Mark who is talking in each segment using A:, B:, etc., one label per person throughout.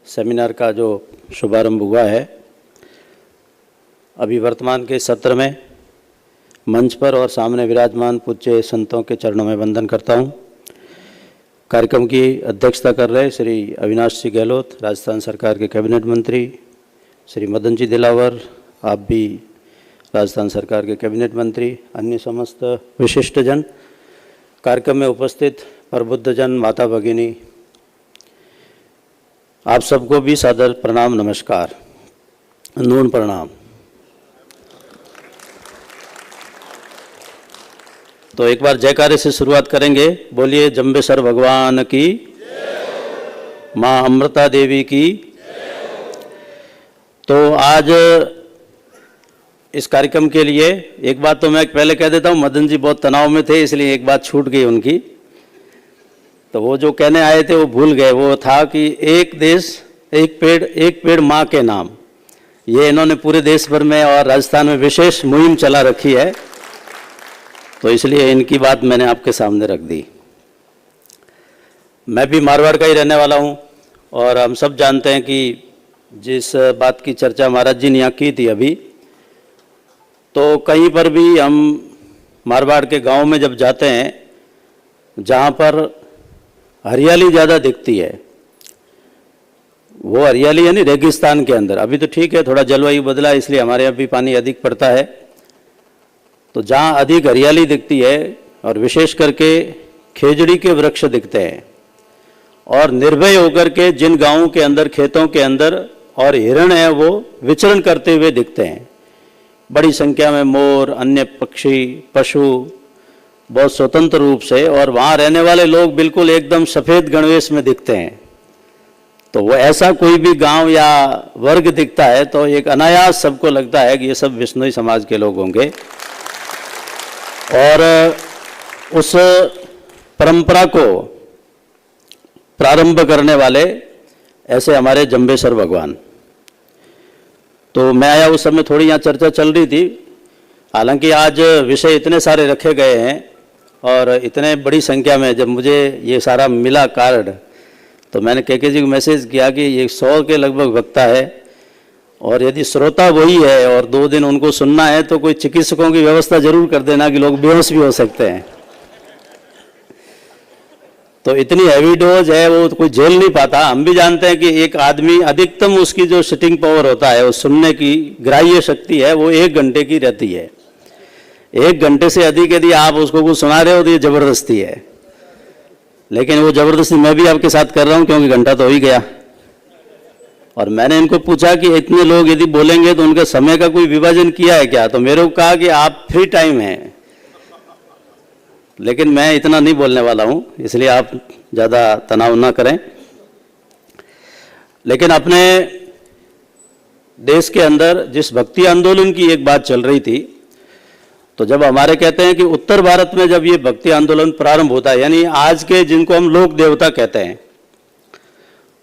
A: Seminar का जो शुभारंभ हुआ है, अभी वर्तमान के सत्र में मंच पर और सामने विराजमान पूज्य संतों के चरणों में वंदन करता हूँ। कार्यक्रम की अध्यक्षता कर रहे श्री अविनाश सिंह गहलोत, राजस्थान सरकार के कैबिनेट मंत्री, श्री मदन जी दिलावर, आप भी राजस्थान सरकार के कैबिनेट मंत्री, अन्य समस्त विशिष्टजन, कार्यक्रम में उपस्थित प्रबुद्धजन, माता भगिनी, आप सबको भी सादर प्रणाम, नमस्कार, नून प्रणाम। तो एक बार जयकारे से शुरुआत करेंगे। बोलिए जंबेसर भगवान की, माँ अमृता देवी की। तो आज इस कार्यक्रम के लिए एक बात तो मैं पहले कह देता हूँ, मदन जी बहुत तनाव में थे, इसलिए एक बात छूट गई उनकी। तो वो जो कहने आए थे वो भूल गए। वो था कि एक देश एक पेड़ माँ के नाम। ये इन्होंने पूरे देश भर में और राजस्थान में विशेष मुहिम चला रखी है, तो इसलिए इनकी बात मैंने आपके सामने रख दी। मैं भी मारवाड़ का ही रहने वाला हूँ और हम सब जानते हैं कि जिस बात की चर्चा महाराज जी ने यहाँ की थी अभी, तो कहीं पर भी हम मारवाड़ के गांव में जब जाते हैं जहाँ पर हरियाली ज़्यादा दिखती है, वो हरियाली यानी रेगिस्तान के अंदर। अभी तो ठीक है, थोड़ा जलवायु बदला इसलिए हमारे यहाँ भी पानी अधिक पड़ता है। तो जहाँ अधिक हरियाली दिखती है और विशेष करके खेजड़ी के वृक्ष दिखते हैं और निर्भय होकर के जिन गांवों के अंदर, खेतों के अंदर और हिरण है वो विचरण करते हुए दिखते हैं, बड़ी संख्या में मोर, अन्य पक्षी, पशु बहुत स्वतंत्र रूप से, और वहाँ रहने वाले लोग बिल्कुल एकदम सफ़ेद गणवेश में दिखते हैं। तो वो ऐसा कोई भी गांव या वर्ग दिखता है तो एक अनायास सबको लगता है कि ये सब विष्णुई समाज के लोग होंगे। और उस परंपरा को प्रारंभ करने वाले ऐसे हमारे जंबेसर भगवान। तो मैं आया उस समय थोड़ी यहाँ चर्चा चल रही थी, हालांकि आज विषय इतने सारे रखे गए हैं और इतने बड़ी संख्या में जब मुझे ये सारा मिला कार्ड, तो मैंने के जी को मैसेज किया कि ये 100 के लगभग वक्ता है और यदि श्रोता वही है और 2 दिन उनको सुनना है तो कोई चिकित्सकों की व्यवस्था जरूर कर देना कि लोग बेहोश भी हो सकते हैं। तो इतनी हैवी डोज है वो तो कोई झेल नहीं पाता। हम भी जानते हैं कि एक आदमी अधिकतम उसकी जो सिटिंग पावर होता है, वो सुनने की ग्राह्य शक्ति है, वो 1 घंटे की रहती है। 1 घंटे से अधिक यदि आप उसको कुछ सुना रहे हो तो ये जबरदस्ती है, लेकिन वो जबरदस्ती मैं भी आपके साथ कर रहा हूँ क्योंकि घंटा तो हो ही गया। और मैंने इनको पूछा कि इतने लोग यदि बोलेंगे तो उनके समय का कोई विभाजन किया है क्या, तो मेरे को कहा कि आप फ्री टाइम है, लेकिन मैं इतना नहीं बोलने वाला हूँ, इसलिए आप ज़्यादा तनाव ना करें। लेकिन अपने देश के अंदर जिस भक्ति आंदोलन की एक बात चल रही थी, तो जब हमारे कहते हैं कि उत्तर भारत में जब ये भक्ति आंदोलन प्रारंभ होता है, यानी आज के जिनको हम लोक देवता कहते हैं,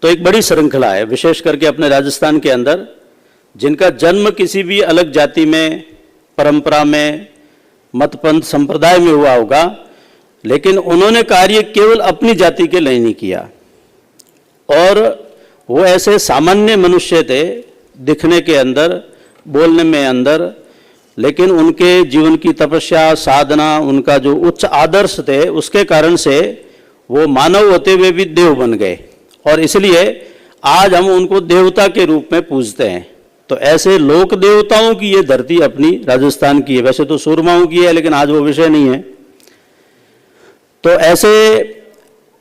A: तो एक बड़ी श्रृंखला है, विशेष करके अपने राजस्थान के अंदर, जिनका जन्म किसी भी अलग जाति में, परंपरा में, मतपंथ संप्रदाय में हुआ होगा, लेकिन उन्होंने कार्य केवल अपनी जाति के लिए नहीं किया। और वो ऐसे सामान्य मनुष्य थे दिखने के अंदर, बोलने में अंदर, लेकिन उनके जीवन की तपस्या, साधना, उनका जो उच्च आदर्श थे, उसके कारण से वो मानव होते हुए भी देव बन गए और इसलिए आज हम उनको देवता के रूप में पूजते हैं। तो ऐसे लोक देवताओं की ये धरती अपनी राजस्थान की है, वैसे तो सूरमाओं की है लेकिन आज वो विषय नहीं है। तो ऐसे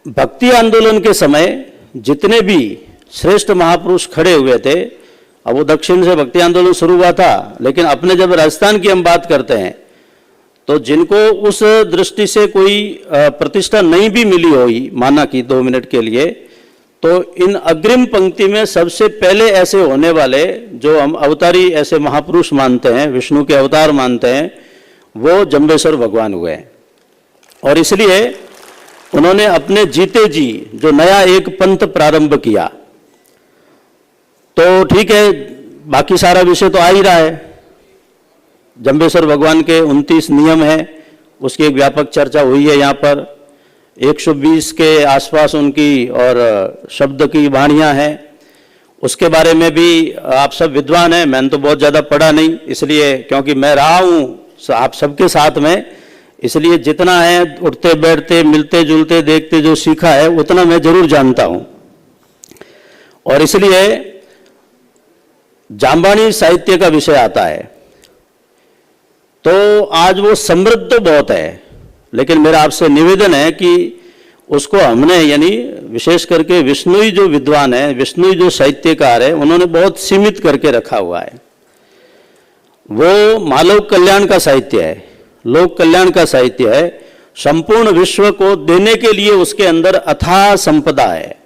A: भक्ति आंदोलन के समय जितने भी श्रेष्ठ महापुरुष खड़े हुए थे, अब वो दक्षिण से भक्ति आंदोलन शुरू हुआ था, लेकिन अपने जब राजस्थान की हम बात करते हैं तो जिनको उस दृष्टि से कोई प्रतिष्ठा नहीं भी मिली हुई, माना कि 2 मिनट के लिए, तो इन अग्रिम पंक्ति में सबसे पहले ऐसे होने वाले जो हम अवतारी ऐसे महापुरुष मानते हैं, विष्णु के अवतार मानते हैं, वो जंबेसर भगवान हुए हैं। और इसलिए उन्होंने अपने जीते जी जो नया एक पंथ प्रारंभ किया। तो ठीक है, बाकी सारा विषय तो आ ही रहा है। जंबेसर भगवान के 29 नियम हैं, उसकी एक व्यापक चर्चा हुई है यहाँ पर। 120 के आसपास उनकी और शब्द की वाणियाँ हैं। उसके बारे में भी आप सब विद्वान हैं, मैंने तो बहुत ज़्यादा पढ़ा नहीं, इसलिए क्योंकि मैं रहा हूँ आप सबके साथ में, इसलिए जितना है उठते बैठते मिलते जुलते देखते जो सीखा है उतना मैं जरूर जानता हूँ। और इसलिए जाम्बानी साहित्य का विषय आता है तो आज वो समृद्ध तो बहुत है, लेकिन मेरा आपसे निवेदन है कि उसको हमने यानी विशेष करके विष्णुई जो विद्वान है, विष्णुई जो साहित्यकार है, उन्होंने बहुत सीमित करके रखा हुआ है। वो मानव कल्याण का साहित्य है, लोक कल्याण का साहित्य है, संपूर्ण विश्व को देने के लिए उसके अंदर अथाह संपदा है।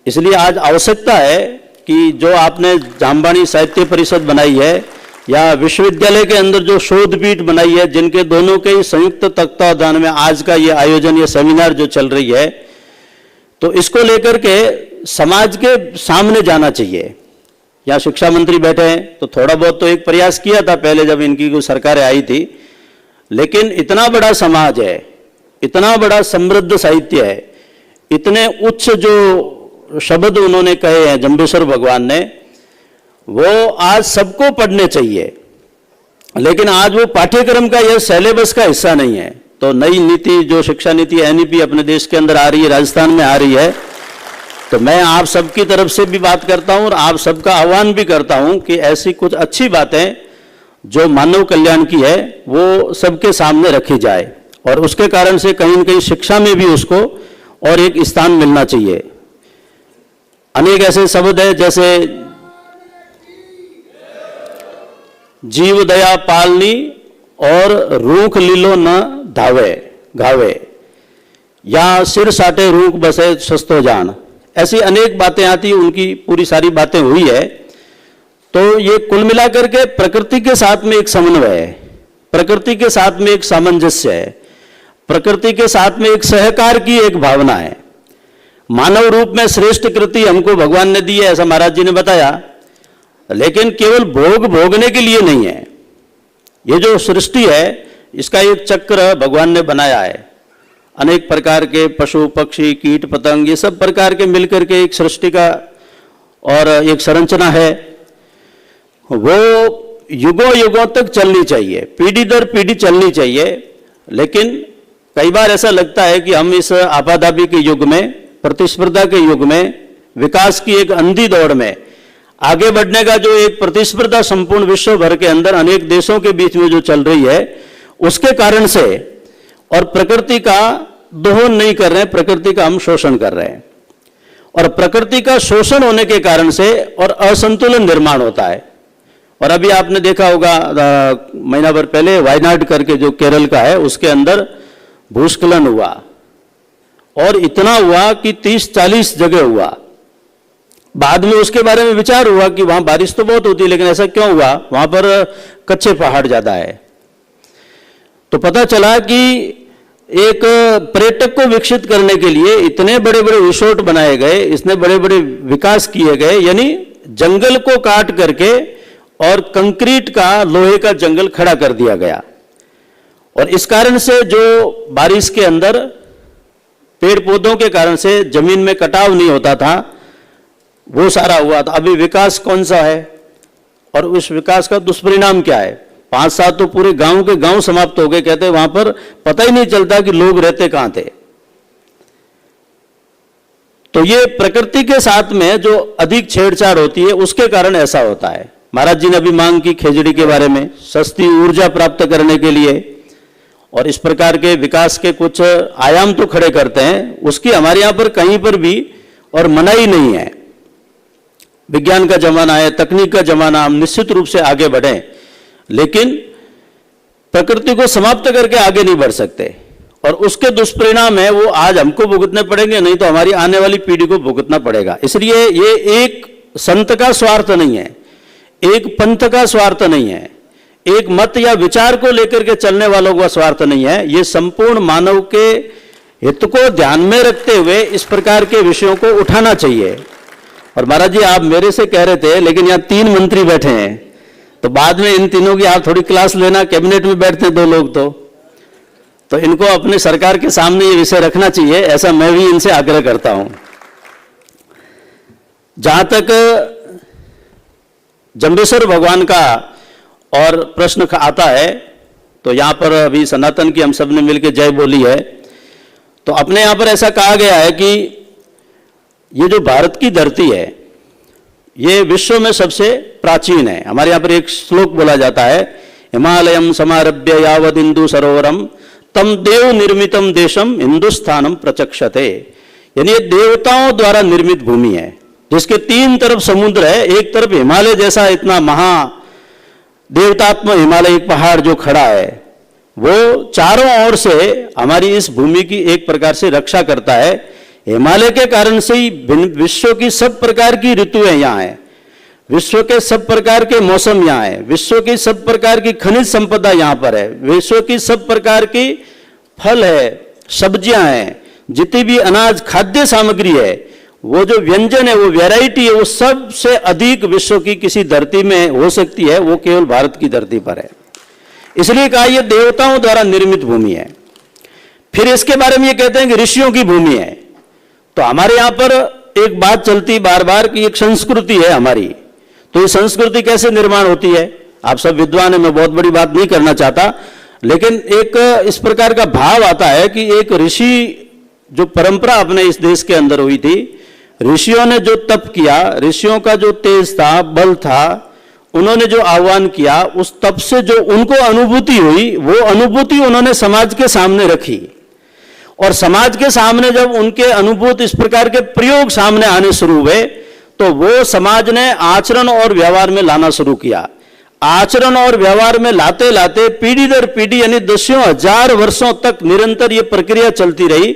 A: इसलिए आज आवश्यकता है कि जो आपने जाम्बानी साहित्य परिषद बनाई है या विश्वविद्यालय के अंदर जो शोध पीठ बनाई है, जिनके दोनों के संयुक्त तत्वावधान में आज का ये आयोजन, ये सेमिनार जो चल रही है, तो इसको लेकर के समाज के सामने जाना चाहिए। यहाँ शिक्षा मंत्री बैठे हैं तो थोड़ा बहुत तो एक प्रयास किया था पहले जब इनकी कोई सरकारें आई थी, लेकिन इतना बड़ा समाज है, इतना बड़ा समृद्ध साहित्य है, इतने उच्च जो शब्द उन्होंने कहे हैं जम्बेश्वर भगवान ने, वो आज सबको पढ़ने चाहिए। लेकिन आज वो पाठ्यक्रम का यह सिलेबस का हिस्सा नहीं है। तो नई नीति जो शिक्षा नीति एनईपी अपने देश के अंदर आ रही है, राजस्थान में आ रही है, तो मैं आप सबकी तरफ से भी बात करता हूं और आप सबका आह्वान भी करता हूं कि ऐसी कुछ अच्छी बातें जो मानव कल्याण की है वो सबके सामने रखी जाए और उसके कारण से कहीं न कहीं शिक्षा में भी उसको और एक स्थान मिलना चाहिए। अनेक ऐसे शब्द है जैसे जीव दया पालनी और रूख लीलो न धावे घावे, या सिर साटे रूख बसे सस्तो जान, ऐसी अनेक बातें आती, उनकी पूरी सारी बातें हुई है। तो ये कुल मिलाकर के प्रकृति के साथ में एक समन्वय है, प्रकृति के साथ में एक सामंजस्य है, प्रकृति के साथ में एक सहकार की एक भावना है। मानव रूप में श्रेष्ठ कृति हमको भगवान ने दी है, ऐसा महाराज जी ने बताया, लेकिन केवल भोग भोगने के लिए नहीं है। ये जो सृष्टि है इसका एक चक्र भगवान ने बनाया है, अनेक प्रकार के पशु पक्षी कीट पतंग ये सब प्रकार के मिलकर के एक सृष्टि का और एक संरचना है। वो युगों युगों तक चलनी चाहिए, पीढ़ी दर पीढ़ी चलनी चाहिए। लेकिन कई बार ऐसा लगता है कि हम इस आपाधापी के युग में, प्रतिस्पर्धा के युग में, विकास की एक अंधी दौड़ में आगे बढ़ने का जो एक प्रतिस्पर्धा संपूर्ण विश्व भर के अंदर अनेक देशों के बीच में जो चल रही है, उसके कारण से और प्रकृति का दोहन नहीं कर रहे हैं, प्रकृति का हम शोषण कर रहे हैं। और प्रकृति का शोषण होने के कारण से और असंतुलन निर्माण होता है। और अभी आपने देखा होगा महीना भर पहले वायनाड करके जो केरल का है, उसके अंदर भूस्खलन हुआ और इतना हुआ कि 30-40 जगह हुआ। बाद में उसके बारे में विचार हुआ कि वहां बारिश तो बहुत होती है, लेकिन ऐसा क्यों हुआ, वहां पर कच्चे पहाड़ ज्यादा है। तो पता चला कि एक पर्यटक को विकसित करने के लिए इतने बड़े बड़े रिसोर्ट बनाए गए, इतने बड़े बड़े विकास किए गए, यानी जंगल को काट करके और कंक्रीट का, लोहे का जंगल खड़ा कर दिया गया। और इस कारण से जो बारिश के अंदर पेड़ पौधों के कारण से जमीन में कटाव नहीं होता था, वो सारा हुआ था। अभी विकास कौन सा है और उस विकास का दुष्परिणाम क्या है? 5 साल तो पूरे गांव के गांव समाप्त हो गए, कहते वहां पर पता ही नहीं चलता कि लोग रहते कहां थे। तो ये प्रकृति के साथ में जो अधिक छेड़छाड़ होती है उसके कारण ऐसा होता है। महाराज जी ने अभी मांग की खेजड़ी के बारे में, सस्ती ऊर्जा प्राप्त करने के लिए, और इस प्रकार के विकास के कुछ आयाम तो खड़े करते हैं, उसकी हमारे यहां पर कहीं पर भी और मनाही नहीं है। विज्ञान का जमाना है, तकनीक का जमाना, हम निश्चित रूप से आगे बढ़ें, लेकिन प्रकृति को समाप्त करके आगे नहीं बढ़ सकते। और उसके दुष्परिणाम है वो आज हमको भुगतने पड़ेंगे, नहीं तो हमारी आने वाली पीढ़ी को भुगतना पड़ेगा। इसलिए ये एक संत का स्वार्थ नहीं है, एक पंथ का स्वार्थ नहीं है, एक मत या विचार को लेकर के चलने वालों का स्वार्थ नहीं है। ये संपूर्ण मानव के हित को ध्यान में रखते हुए इस प्रकार के विषयों को उठाना चाहिए। और महाराज जी आप मेरे से कह रहे थे, लेकिन यहाँ 3 मंत्री बैठे हैं, तो बाद में इन तीनों की आप थोड़ी क्लास लेना, कैबिनेट में बैठते हैं 2 लोग, तो इनको अपने सरकार के सामने ये विषय रखना चाहिए, ऐसा मैं भी इनसे आग्रह करता हूं। जहां तक जम्बेश्वर भगवान का और प्रश्न आता है, तो यहाँ पर अभी सनातन की हम सब ने मिलकर जय बोली है। तो अपने यहाँ पर ऐसा कहा गया है कि ये जो भारत की धरती है ये विश्व में सबसे प्राचीन है। हमारे यहाँ पर एक श्लोक बोला जाता है, हिमालयम समारभ्य यावद इंदु सरोवरम तम देव निर्मितम देशम हिंदुस्थानम प्रचक्षते। यानी ये देवताओं द्वारा निर्मित भूमि है जिसके 3 तरफ समुद्र है, एक तरफ हिमालय जैसा इतना महा देवतात्मक हिमालय एक पहाड़ जो खड़ा है, वो चारों ओर से हमारी इस भूमि की एक प्रकार से रक्षा करता है। हिमालय के कारण से ही विश्व की सब प्रकार की ऋतुएं यहाँ है, विश्व के सब प्रकार के मौसम यहाँ है, विश्व की सब प्रकार की खनिज संपदा यहाँ पर है, विश्व की सब प्रकार की फल है, सब्जियां हैं, जितनी भी अनाज खाद्य सामग्री है, वो जो व्यंजन है, वो वैरायटी है, वो सबसे अधिक विश्व की किसी धरती में हो सकती है, वो केवल भारत की धरती पर है। इसलिए कहा यह देवताओं द्वारा निर्मित भूमि है। फिर इसके बारे में ये कहते हैं कि ऋषियों की भूमि है। तो हमारे यहां पर एक बात चलती बार बार कि एक संस्कृति है हमारी, तो ये संस्कृति कैसे निर्माण होती है? आप सब विद्वान है, मैं बहुत बड़ी बात नहीं करना चाहता, लेकिन एक इस प्रकार का भाव आता है कि एक ऋषि जो परंपरा अपने इस देश के अंदर हुई थी, ऋषियों ने जो तप किया, ऋषियों का जो तेज था, बल था, उन्होंने जो आह्वान किया, उस तप से जो उनको अनुभूति हुई, वो अनुभूति उन्होंने समाज के सामने रखी। और समाज के सामने जब उनके अनुभूत इस प्रकार के प्रयोग सामने आने शुरू हुए, तो वो समाज ने आचरण और व्यवहार में लाना शुरू किया। आचरण और व्यवहार में लाते लाते पीढ़ी दर पीढ़ी यानी दसियों हजार वर्षों तक निरंतर ये प्रक्रिया चलती रही।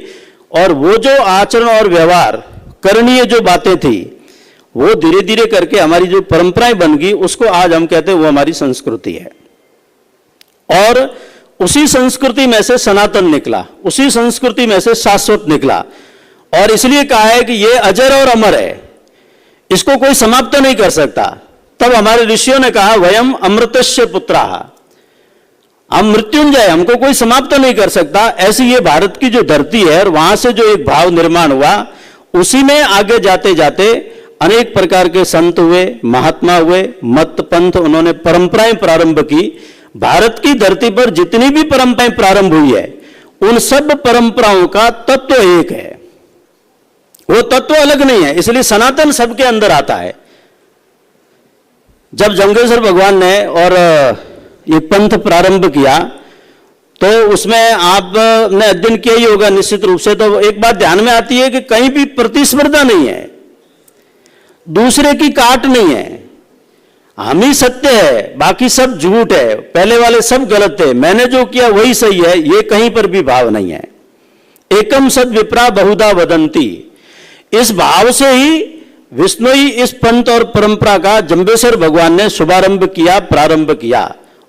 A: और वो जो आचरण और व्यवहार करणीय जो बातें थी, वो धीरे धीरे करके हमारी जो परंपराएं बन गई, उसको आज हम कहते हैं वो हमारी संस्कृति है। और उसी संस्कृति में से सनातन निकला, उसी संस्कृति में से शाश्वत निकला। और इसलिए कहा है कि ये अजर और अमर है, इसको कोई समाप्त नहीं कर सकता। तब हमारे ऋषियों ने कहा वयम अमृतस्य पुत्राः, हम मृत्युंजय, हमको कोई समाप्त नहीं कर सकता। ऐसी ये भारत की जो धरती है, और वहां से जो एक भाव निर्माण हुआ, उसी में आगे जाते जाते अनेक प्रकार के संत हुए, महात्मा हुए, मत पंथ, उन्होंने परंपराएं प्रारंभ की। भारत की धरती पर जितनी भी परंपराएं प्रारंभ हुई है, उन सब परंपराओं का तत्व एक है, वो तत्व अलग नहीं है। इसलिए सनातन सबके अंदर आता है। जब जम्बेश्वर भगवान ने और ये पंथ प्रारंभ किया, तो उसमें आपने अध्ययन किया ही होगा निश्चित रूप से। तो एक बात ध्यान में आती है कि कहीं भी प्रतिस्पर्धा नहीं है, दूसरे की काट नहीं है, हम ही सत्य है, बाकी सब झूठ है, पहले वाले सब गलत है, मैंने जो किया वही सही है, ये कहीं पर भी भाव नहीं है। एकम सद विप्रा बहुधा वदंती, इस भाव से ही विष्णुई इस पंथ और परंपरा का जम्बेश्वर भगवान ने शुभारंभ किया, प्रारंभ किया।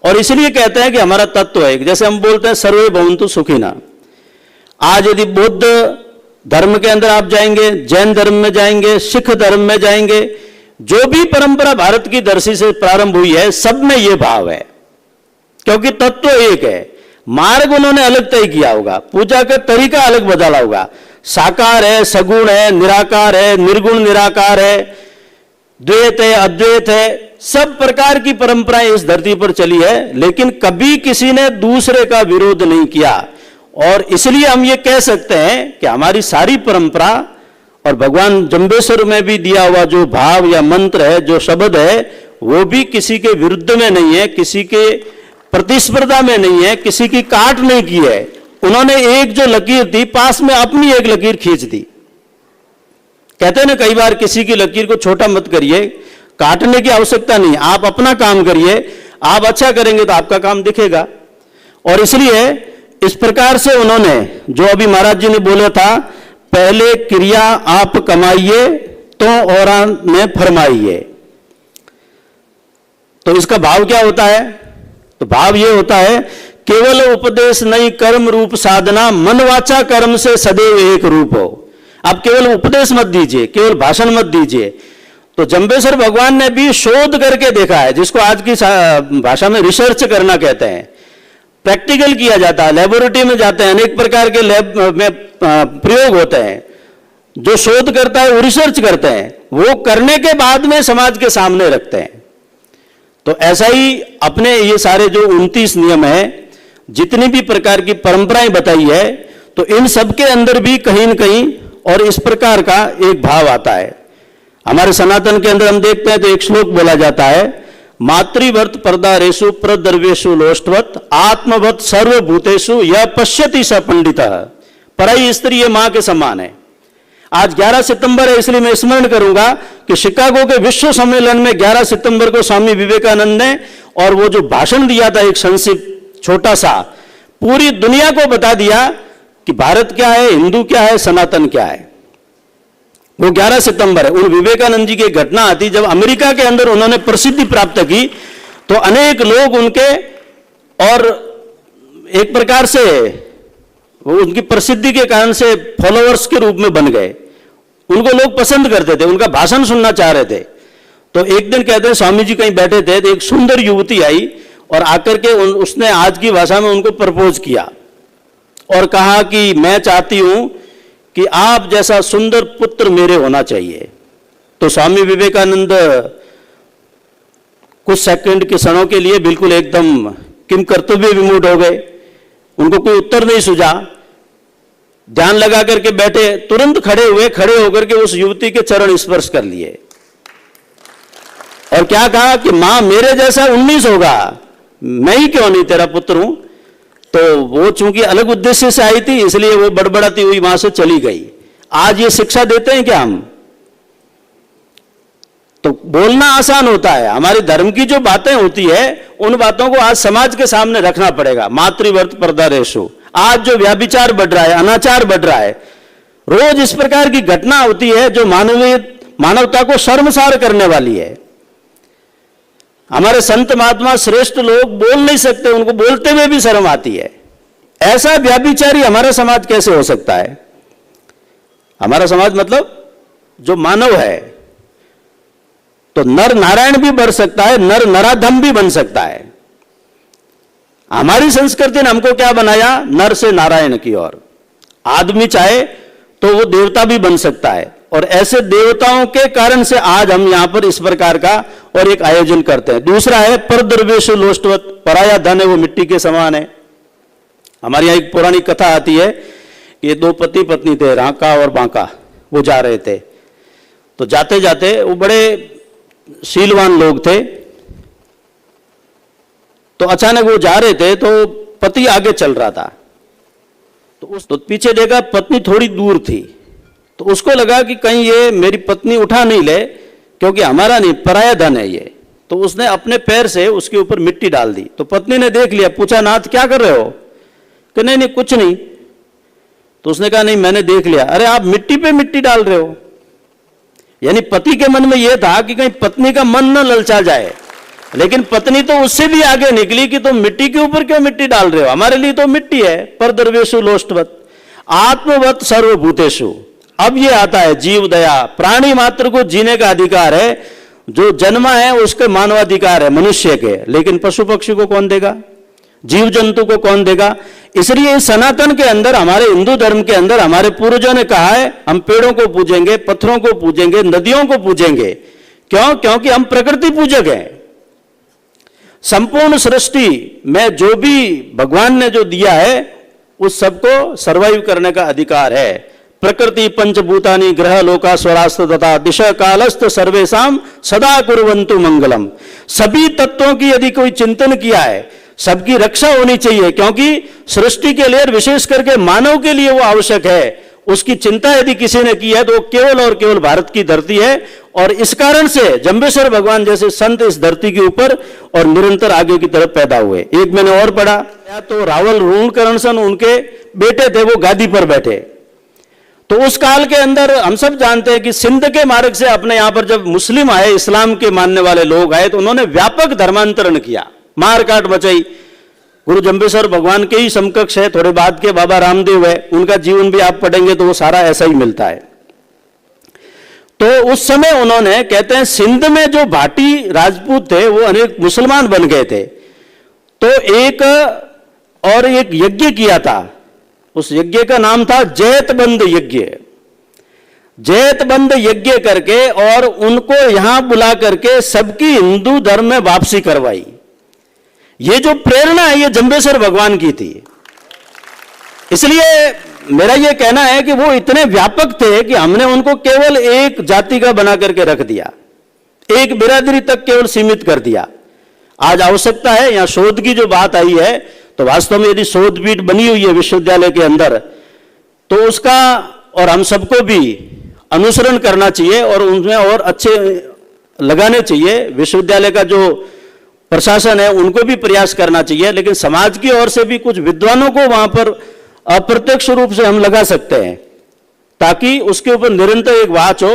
A: और इसलिए कहते हैं कि हमारा तत्व है, जैसे हम बोलते हैं सर्वे भवन्तु सुखिनः। आज यदि बुद्ध धर्म के अंदर आप जाएंगे, जैन धर्म में जाएंगे, सिख धर्म में जाएंगे, जो भी परंपरा भारत की धरती से प्रारंभ हुई है, सब में यह भाव है, क्योंकि तत्व एक है। मार्ग उन्होंने अलग तय किया होगा, पूजा का तरीका अलग बदला होगा, साकार है, सगुण है, निराकार है, निर्गुण निराकार है, द्वैत है, अद्वैत है, सब प्रकार की परंपराएं इस धरती पर चली है, लेकिन कभी किसी ने दूसरे का विरोध नहीं किया। और इसलिए हम ये कह सकते हैं कि हमारी सारी परंपरा और भगवान जम्बेश्वर में भी दिया हुआ जो भाव या मंत्र है, जो शब्द है, वो भी किसी के विरुद्ध में नहीं है, किसी के प्रतिस्पर्धा में नहीं है, किसी की काट नहीं की है। उन्होंने एक जो लकीर थी, पास में अपनी एक लकीर खींच दी। कहते हैं ना कई बार, किसी की लकीर को छोटा मत करिए, काटने की आवश्यकता नहीं, आप अपना काम करिए, आप अच्छा करेंगे तो आपका काम दिखेगा। और इसलिए इस प्रकार से उन्होंने जो अभी महाराज जी ने बोला था, पहले क्रिया आप कमाइए तो औरा में फरमाइए। तो इसका भाव क्या होता है? तो भाव ये होता है, केवल उपदेश नहीं कर्म रूप साधना, मन वाचा कर्म से सदैव एक रूप हो। आप केवल उपदेश मत दीजिए, केवल भाषण मत दीजिए। तो जम्बेश्वर भगवान ने भी शोध करके देखा है, जिसको आज की भाषा में रिसर्च करना कहते हैं। प्रैक्टिकल किया जाता है, लेबोरेटरी में जाते हैं, अनेक प्रकार के लैब में प्रयोग होते हैं। जो शोध करता है वो रिसर्च करते हैं, वो करने के बाद में समाज के सामने रखते हैं। तो ऐसा ही अपने ये सारे जो 29 नियम है, जितनी भी प्रकार की परंपराएं बताई है, तो इन सब के अंदर भी कहीं न कहीं और इस प्रकार का एक भाव आता है। हमारे सनातन के अंदर हम देखते हैं तो एक श्लोक बोला जाता है, मातृवर्त परदारेषु प्रद्रव्येषु लोष्टवत आत्मवत सर्वभूतेषु यह पश्यति स पंडितः। पराई स्त्री ये मां के समान है। आज 11 सितंबर है, इसलिए मैं स्मरण करूंगा कि शिकागो के विश्व सम्मेलन में 11 सितंबर को स्वामी विवेकानंद ने और वो जो भाषण दिया था, एक संक्षिप्त छोटा सा, पूरी दुनिया को बता दिया कि भारत क्या है, हिंदू क्या है, सनातन क्या है। वो 11 सितंबर है। उन विवेकानंद जी की घटना आती जब अमेरिका के अंदर उन्होंने प्रसिद्धि प्राप्त की, तो अनेक लोग उनके और एक प्रकार से वो उनकी प्रसिद्धि के कारण से फॉलोअर्स के रूप में बन गए। उनको लोग पसंद करते थे, उनका भाषण सुनना चाह रहे थे। तो एक दिन कहते हैं स्वामी जी कहीं बैठे थे, तो एक सुंदर युवती आई और आकर के उसने आज की भाषा में उनको प्रपोज किया और कहा कि मैं चाहती हूं कि आप जैसा सुंदर पुत्र मेरे होना चाहिए। तो स्वामी विवेकानंद कुछ सेकंड के क्षणों के लिए बिल्कुल एकदम किम कर्तव्य विमूढ़ हो गए। उनको कोई उत्तर नहीं सूझा, ध्यान लगा करके बैठे, तुरंत खड़े हुए, खड़े होकर के उस युवती के चरण स्पर्श कर लिए और क्या कहा कि मां मेरे जैसा 19 होगा, मैं ही क्यों नहीं तेरा पुत्र हूं। तो वो चूंकि अलग उद्देश्य से आई थी, इसलिए वो बड़बड़ाती हुई वहां से चली गई। आज ये शिक्षा देते हैं क्या हम? तो बोलना आसान होता है, हमारे धर्म की जो बातें होती है उन बातों को आज समाज के सामने रखना पड़ेगा। मातृवर्त परदारेषु, आज जो व्याभिचार बढ़ रहा है, अनाचार बढ़ रहा है, रोज इस प्रकार की घटना होती है जो मानवता को शर्मसार करने वाली है। हमारे संत महात्मा श्रेष्ठ लोग बोल नहीं सकते, उनको बोलते हुए भी शर्म आती है। ऐसा व्याभिचारी हमारा समाज कैसे हो सकता है? हमारा समाज मतलब जो मानव है, तो नर नारायण भी बढ़ सकता है, नर नराधम भी बन सकता है। हमारी संस्कृति ने हमको क्या बनाया? नर से नारायण की ओर। आदमी चाहे तो वो देवता भी बन सकता है, और ऐसे देवताओं के कारण से आज हम यहां पर इस प्रकार का और एक आयोजन करते हैं। दूसरा है परद्रव्येषु लोष्टवत, पराया धन है वो मिट्टी के समान है। हमारे यहां एक पुरानी कथा आती है कि ये दो पति पत्नी थे, रांका और बांका, वो जा रहे थे। तो जाते जाते वो बड़े शीलवान लोग थे, तो अचानक वो जा रहे थे तो पति आगे चल रहा था, तो पीछे देखा पत्नी थोड़ी दूर थी। तो उसको लगा कि कहीं ये मेरी पत्नी उठा नहीं ले, क्योंकि हमारा नहीं, पराया धन है ये। तो उसने अपने पैर से उसके ऊपर मिट्टी डाल दी। तो पत्नी ने देख लिया, पूछा नाथ क्या कर रहे हो? कि नहीं नहीं कुछ नहीं। तो उसने कहा नहीं मैंने देख लिया। अरे आप मिट्टी पे मिट्टी डाल रहे हो। यानी पति के मन में यह था कि कहीं पत्नी का मन न ललचा जाए, लेकिन पत्नी तो उससे भी आगे निकली कि तुम मिट्टी के ऊपर क्यों मिट्टी डाल रहे हो, हमारे लिए तो मिट्टी है। परद्रव्येषु लोष्टवत आत्मवत सर्वभूतेषु। अब ये आता है जीव दया, प्राणी मात्र को जीने का अधिकार है, जो जन्मा है उसके मानवाधिकार है मनुष्य के, लेकिन पशु पक्षी को कौन देगा? जीव जंतु को कौन देगा? इसलिए सनातन के अंदर, हमारे हिंदू धर्म के अंदर हमारे पूर्वजों ने कहा है हम पेड़ों को पूजेंगे, पत्थरों को पूजेंगे, नदियों को पूजेंगे। क्यों? क्योंकि हम प्रकृति पूजक हैं। संपूर्ण सृष्टि में जो भी भगवान ने जो दिया है उस सबको सर्वाइव करने का अधिकार है। प्रकृति पंचभूतानि ग्रह लोका स्वरास्त तथा दिशा कालस्थ सर्वेशम सदा कुर्वन्तु मंगलम। सभी तत्वों की यदि कोई चिंतन किया है, सबकी रक्षा होनी चाहिए, क्योंकि सृष्टि के लिए विशेष करके मानव के लिए वो आवश्यक है। उसकी चिंता यदि किसी ने की है तो वो केवल और केवल भारत की धरती है। और इस कारण से जम्बेश्वर भगवान जैसे संत इस धरती के ऊपर और निरंतर आगे की तरफ पैदा हुए। एक मैंने और पढ़ा, तो रावल ऋणकरण सन उनके बेटे थे, वो गादी पर बैठे। तो उस काल के अंदर हम सब जानते हैं कि सिंध के मार्ग से अपने यहां पर जब मुस्लिम आए, इस्लाम के मानने वाले लोग आए, तो उन्होंने व्यापक धर्मांतरण किया, मार काट मचाई। गुरु जम्बेश्वर भगवान के ही समकक्ष है, थोड़े बाद के बाबा रामदेव है, उनका जीवन भी आप पढ़ेंगे तो वो सारा ऐसा ही मिलता है। तो उस समय उन्होंने, कहते हैं सिंध में जो भाटी राजपूत थे वो अनेक मुसलमान बन गए थे, तो एक यज्ञ किया था। उस यज्ञ का नाम था जैतबंद यज्ञ। जैतबंद यज्ञ करके और उनको यहां बुला करके सबकी हिंदू धर्म में वापसी करवाई। ये जो प्रेरणा है ये जंबेश्वर भगवान की थी। इसलिए मेरा ये कहना है कि वो इतने व्यापक थे कि हमने उनको केवल एक जाति का बना करके रख दिया, एक बिरादरी तक केवल सीमित कर दिया। आज आवश्यकता है, यहां शोध की जो बात आई है, तो वास्तव में यदि शोध पीठ बनी हुई है विश्वविद्यालय के अंदर, तो उसका और हम सबको भी अनुसरण करना चाहिए और उनमें और अच्छे लगाने चाहिए। विश्वविद्यालय का जो प्रशासन है उनको भी प्रयास करना चाहिए, लेकिन समाज की ओर से भी कुछ विद्वानों को वहां पर अप्रत्यक्ष रूप से हम लगा सकते हैं, ताकि उसके ऊपर निरंतर एक वाच हो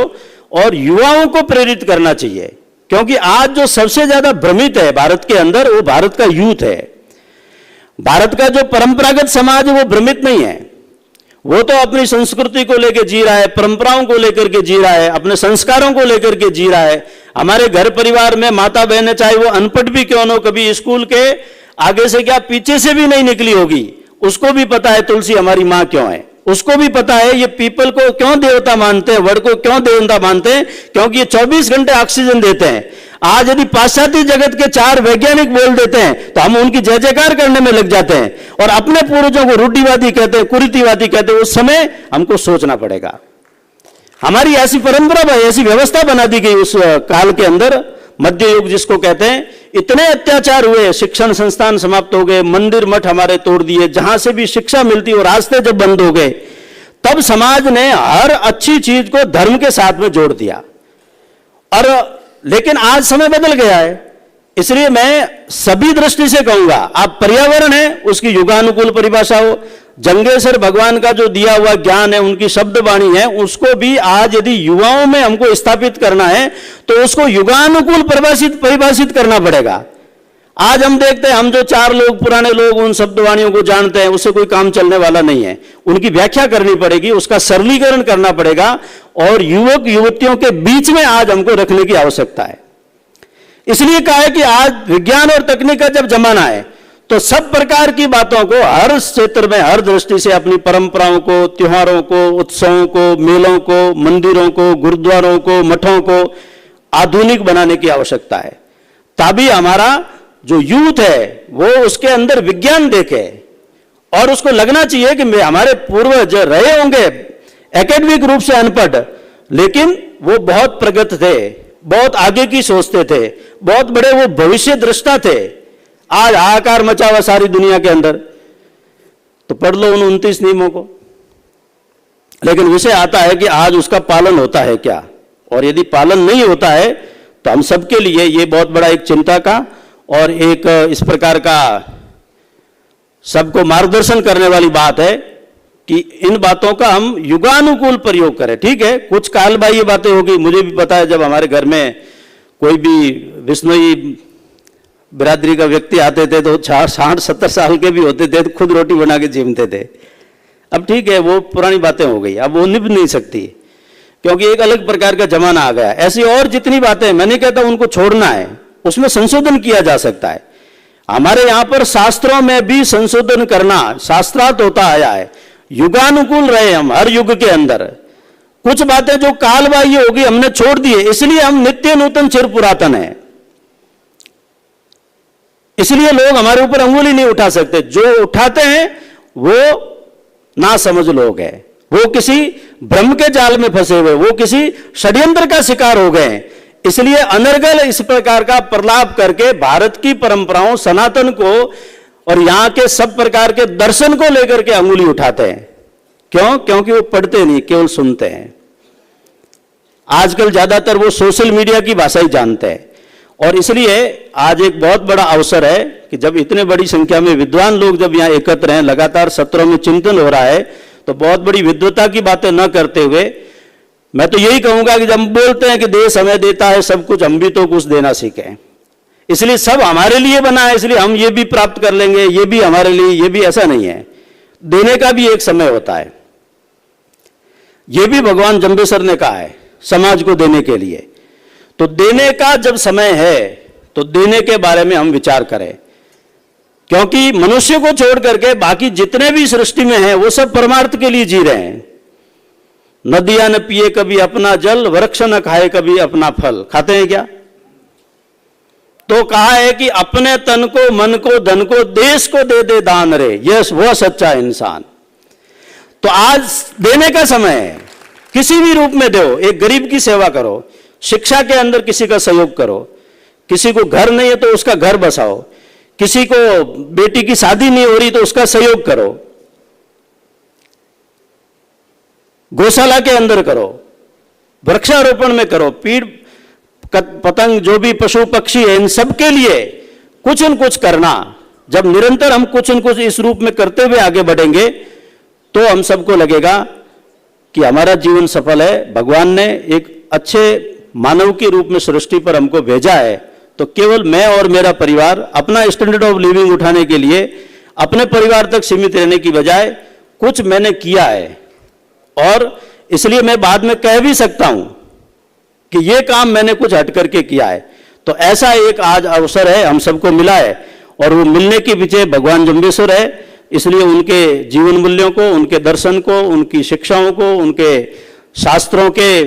A: और युवाओं को प्रेरित करना चाहिए। क्योंकि आज जो सबसे ज्यादा भ्रमित है भारत के अंदर, वो भारत का यूथ है। भारत का जो परंपरागत समाज है वो भ्रमित नहीं है, वो तो अपनी संस्कृति को लेकर जी रहा है, परंपराओं को लेकर के जी रहा है, अपने संस्कारों को लेकर के जी रहा है। हमारे घर परिवार में माता बहनें चाहे वो अनपढ़ भी क्यों न हो, कभी स्कूल के आगे से क्या पीछे से भी नहीं निकली होगी, उसको भी पता है तुलसी हमारी मां क्यों है, उसको भी पता है ये पीपल को क्यों देवता मानते हैं, वड को क्यों देवता मानते हैं, क्योंकि ये 24 घंटे ऑक्सीजन देते हैं। आज यदि पाश्चात्य जगत के 4 वैज्ञानिक बोल देते हैं तो हम उनकी जय जयकार करने में लग जाते हैं और अपने पूर्वजों को रूढ़िवादी कहते हैं, कुरीतिवादी कहते हैं। उस समय हमको सोचना पड़ेगा। हमारी ऐसी परंपरा, ऐसी व्यवस्था बना दी गई उस काल के अंदर, मध्य युग जिसको कहते हैं। इतने अत्याचार हुए, शिक्षण संस्थान समाप्त हो गए, मंदिर मठ हमारे तोड़ दिए, जहां से भी शिक्षा मिलती और रास्ते जब बंद हो गए, तब समाज ने हर अच्छी चीज को धर्म के साथ में जोड़ दिया। और लेकिन आज समय बदल गया है, इसलिए मैं सभी दृष्टि से कहूंगा, आप पर्यावरण है उसकी युगानुकूल परिभाषा हो, जंगेश्वर भगवान का जो दिया हुआ ज्ञान है, उनकी शब्दवाणी है, उसको भी आज यदि युवाओं में हमको स्थापित करना है तो उसको युगानुकूल परिभाषित करना पड़ेगा। आज हम देखते हैं, हम जो 4 लोग पुराने लोग उन शब्दवाणियों को जानते हैं, उससे कोई काम चलने वाला नहीं है। उनकी व्याख्या करनी पड़ेगी, उसका सरलीकरण करना पड़ेगा और युवक युवतियों के बीच में आज हमको रखने की आवश्यकता है। इसलिए कहा है कि आज विज्ञान और तकनीक का जब जमाना है तो सब प्रकार की बातों को हर क्षेत्र में, हर दृष्टि से अपनी परंपराओं को, त्योहारों को, उत्सवों को, मेलों को, मंदिरों को, गुरुद्वारों को, मठों को आधुनिक बनाने की आवश्यकता है। तभी हमारा जो यूथ है वो उसके अंदर विज्ञान देखे और उसको लगना चाहिए कि हमारे पूर्वज रहे होंगे एकेडमिक रूप से अनपढ़, लेकिन वो बहुत प्रगत थे, बहुत आगे की सोचते थे, बहुत बड़े वो भविष्य दृष्टा थे। आज हाहाकार मचा हुआ सारी दुनिया के अंदर, तो पढ़ लो उन 29 नियमों को। लेकिन विषय आता है कि आज उसका पालन होता है क्या, और यदि पालन नहीं होता है तो हम सबके लिए ये बहुत बड़ा एक चिंता का और एक इस प्रकार का सबको मार्गदर्शन करने वाली बात है कि इन बातों का हम युगानुकूल प्रयोग करें। ठीक है, कुछ कालबाह्य बातें होगी, मुझे भी पता है। जब हमारे घर में कोई भी विष्णोई बिरादरी का व्यक्ति आते थे तो 60-70 साल के भी होते थे तो खुद रोटी बना के जीमते थे। अब ठीक है, वो पुरानी बातें हो गई, अब वो निभ नहीं सकती, क्योंकि एक अलग प्रकार का जमाना आ गया। ऐसी और जितनी बातें, मैं नहीं कहता उनको छोड़ना है, उसमें संशोधन किया जा सकता है। हमारे यहां पर शास्त्रों में भी संशोधन करना शास्त्रार्थ होता आया है। युगानुकूल रहे हम हर युग के अंदर। कुछ बातें जो कालबाह्य होगी हमने छोड़ दी है, इसलिए हम नित्य नूतन चिर पुरातन है। इसलिए लोग हमारे ऊपर अंगुली नहीं उठा सकते। जो उठाते हैं वो ना समझ लोग हैं, वो किसी भ्रम के जाल में फंसे हुए, वो किसी षड्यंत्र का शिकार हो गए। इसलिए अनर्गल इस प्रकार का प्रलाप करके भारत की परंपराओं, सनातन को और यहां के सब प्रकार के दर्शन को लेकर के अंगुली उठाते हैं। क्यों? क्योंकि वो पढ़ते नहीं, केवल सुनते हैं। आजकल ज्यादातर वो सोशल मीडिया की भाषा ही जानते हैं। और इसलिए आज एक बहुत बड़ा अवसर है कि जब इतने बड़ी संख्या में विद्वान लोग जब यहां एकत्र हैं, लगातार सत्रों में चिंतन हो रहा है, तो बहुत बड़ी विद्वता की बातें न करते हुए मैं तो यही कहूंगा कि जब हम बोलते हैं कि देश हमें देता है सब कुछ, हम भी तो कुछ देना सीखें। इसलिए सब हमारे लिए बना है, इसलिए हम ये भी प्राप्त कर लेंगे, ये भी हमारे लिए, ये भी, ऐसा नहीं है। देने का भी एक समय होता है। ये भी भगवान जंबेश्वर ने कहा है समाज को देने के लिए। तो देने का जब समय है तो देने के बारे में हम विचार करें, क्योंकि मनुष्य को छोड़ करके बाकी जितने भी सृष्टि में हैं वो सब परमार्थ के लिए जी रहे हैं। नदियां न पिए कभी अपना जल, वृक्ष न खाए कभी अपना फल। खाते हैं क्या? तो कहा है कि अपने तन को, मन को, धन को, देश को दे दे दान रे, ये वो सच्चा इंसान। तो आज देने का समय है, किसी भी रूप में दो। एक गरीब की सेवा करो, शिक्षा के अंदर किसी का सहयोग करो, किसी को घर नहीं है तो उसका घर बसाओ, किसी को बेटी की शादी नहीं हो रही तो उसका सहयोग करो, गौशाला के अंदर करो, वृक्षारोपण में करो, पेड़ पतंग जो भी पशु पक्षी है इन सब के लिए कुछ न कुछ करना। जब निरंतर हम कुछ न कुछ इस रूप में करते हुए आगे बढ़ेंगे तो हम सबको लगेगा कि हमारा जीवन सफल है। भगवान ने एक अच्छे मानव के रूप में सृष्टि पर हमको भेजा है, तो केवल मैं और मेरा परिवार अपना स्टैंडर्ड ऑफ लिविंग उठाने के लिए अपने परिवार तक सीमित रहने की बजाय कुछ मैंने किया है, और इसलिए मैं बाद में कह भी सकता हूं कि ये काम मैंने कुछ हट करके किया है। तो ऐसा एक आज अवसर है, हम सबको मिला है, और वो मिलने के पीछे भगवान जम्बेश्वर है। इसलिए उनके जीवन मूल्यों को, उनके दर्शन को, उनकी शिक्षाओं को, उनके शास्त्रों के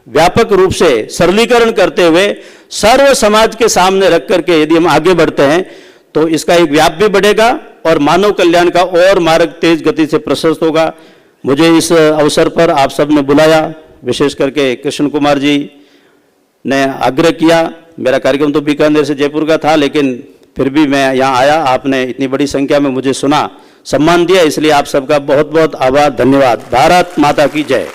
A: व्यापक रूप से सरलीकरण करते हुए सर्व समाज के सामने रख करके यदि हम आगे बढ़ते हैं तो इसका एक व्याप भी बढ़ेगा और मानव कल्याण का और मार्ग तेज गति से प्रशस्त होगा। मुझे इस अवसर पर आप सब ने बुलाया, विशेष करके कृष्ण कुमार जी ने आग्रह किया। मेरा कार्यक्रम तो बीकानेर से जयपुर का था, लेकिन फिर भी मैं यहाँ आया, आपने इतनी बड़ी संख्या में मुझे सुना, सम्मान दिया, इसलिए आप सबका बहुत बहुत आभार, धन्यवाद। भारत माता की जय।